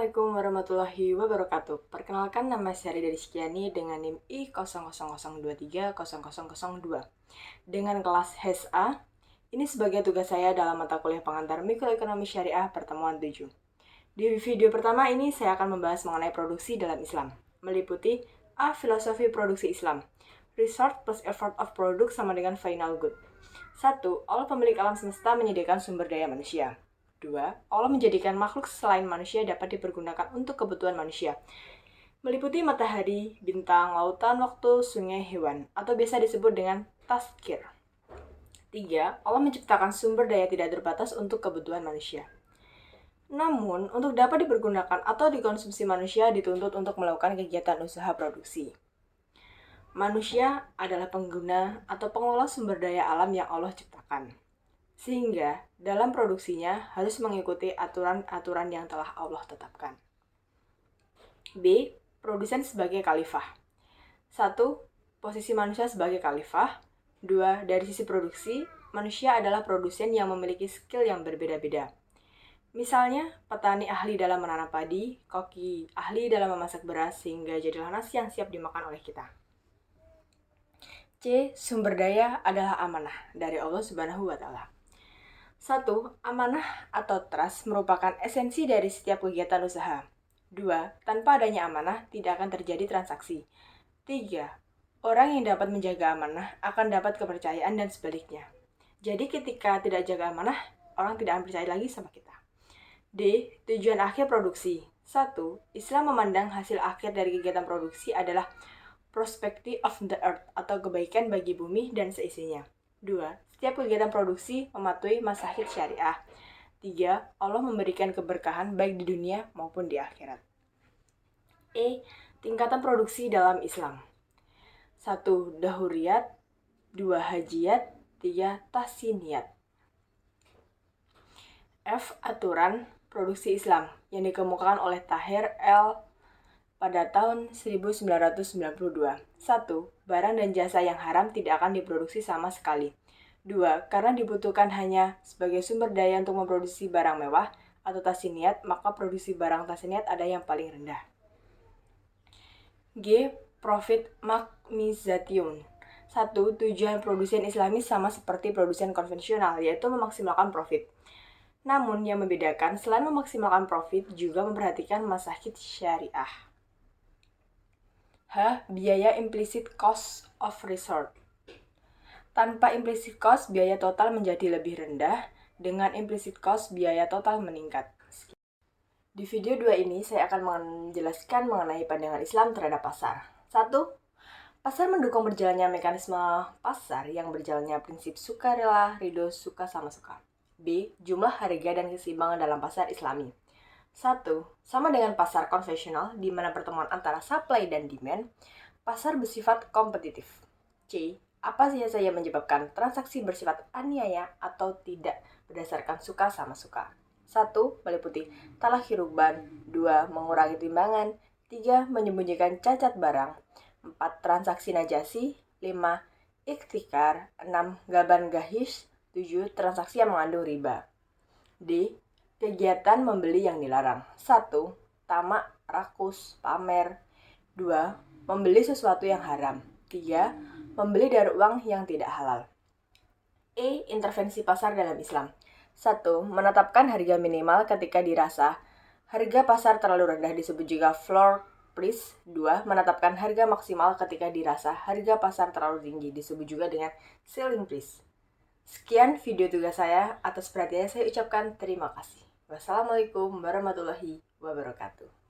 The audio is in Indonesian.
Assalamualaikum warahmatullahi wabarakatuh. Perkenalkan, nama saya Rida Rizkyani dengan NIM I0002300002 dengan kelas HES-A. Ini sebagai tugas saya dalam mata kuliah pengantar Mikroekonomi Syariah pertemuan 7. Di video pertama ini saya akan membahas mengenai produksi dalam Islam, meliputi A. Filosofi produksi Islam. Result plus effort of product sama dengan final good. 1. Allah pemilik alam semesta menyediakan sumber daya manusia. 2. Allah menjadikan makhluk selain manusia dapat dipergunakan untuk kebutuhan manusia, meliputi matahari, bintang, lautan, waktu, sungai, hewan, atau biasa disebut dengan tazkir. 3. Allah menciptakan sumber daya tidak terbatas untuk kebutuhan manusia. Namun, untuk dapat dipergunakan atau dikonsumsi manusia dituntut untuk melakukan kegiatan usaha produksi. Manusia adalah pengguna atau pengelola sumber daya alam yang Allah ciptakan, sehingga dalam produksinya harus mengikuti aturan-aturan yang telah Allah tetapkan. B. Produsen sebagai khalifah. 1. Posisi manusia sebagai khalifah. 2. Dari sisi produksi, manusia adalah produsen yang memiliki skill yang berbeda-beda. Misalnya, petani ahli dalam menanam padi, koki ahli dalam memasak beras, sehingga jadilah nasi yang siap dimakan oleh kita. C. Sumber daya adalah amanah dari Allah Subhanahu wa Ta'ala. 1. Amanah atau trust merupakan esensi dari setiap kegiatan usaha. 2. Tanpa adanya amanah, tidak akan terjadi transaksi. 3. Orang yang dapat menjaga amanah akan dapat kepercayaan dan sebaliknya. Jadi ketika tidak jaga amanah, orang tidak akan percaya lagi sama kita. D. Tujuan akhir produksi. 1. Islam memandang hasil akhir dari kegiatan produksi adalah prosperity of the earth atau kebaikan bagi bumi dan seisinya. 2. Setiap kegiatan produksi mematuhi masahid syariah. 3. Allah memberikan keberkahan baik di dunia maupun di akhirat. E. Tingkatan produksi dalam Islam. 1. Dahuriyat. 2. Hajiyat. 3. Tahsiniyat. F. Aturan produksi Islam yang dikemukakan oleh Tahir L. pada tahun 1992. 1. Barang dan jasa yang haram tidak akan diproduksi sama sekali. 2. Karena dibutuhkan hanya sebagai sumber daya untuk memproduksi barang mewah atau tahsiniyat, maka produksi barang tahsiniyat ada yang paling rendah. G. Profit maximization. 1. Tujuan produsen Islami sama seperti produsen konvensional, yaitu memaksimalkan profit. Namun yang membedakan, selain memaksimalkan profit, juga memperhatikan masahid syariah. H. Biaya implicit cost of resort. Tanpa implicit cost, biaya total menjadi lebih rendah. Dengan implicit cost, biaya total meningkat. Di video 2 ini, saya akan menjelaskan mengenai pandangan Islam terhadap pasar. 1. Pasar mendukung berjalannya mekanisme pasar yang berjalannya prinsip sukarela, ridho, suka sama suka. B. Jumlah harga dan keseimbangan dalam pasar Islami. 1. Sama dengan pasar konvensional, di mana pertemuan antara supply dan demand, pasar bersifat kompetitif. C. Apa saja yang menyebabkan transaksi bersifat aniaya atau tidak berdasarkan suka sama suka. 1. Meliputi talakhi rukban. 2. Mengurangi timbangan. 3. Menyembunyikan cacat barang. 4. Transaksi najasi. 5. Iktikar. 6. Gaban gahish. 7. Transaksi yang mengandung riba. D. Kegiatan membeli yang dilarang. 1. Tamak, rakus, pamer. 2. Membeli sesuatu yang haram. 3. Membeli dari uang yang tidak halal. E. Intervensi pasar dalam Islam. 1. Menetapkan harga minimal ketika dirasa harga pasar terlalu rendah disebut juga floor price. 2. Menetapkan harga maksimal ketika dirasa harga pasar terlalu tinggi disebut juga dengan ceiling price. Sekian video tugas saya. Atas perhatiannya saya ucapkan terima kasih. Wassalamualaikum warahmatullahi wabarakatuh.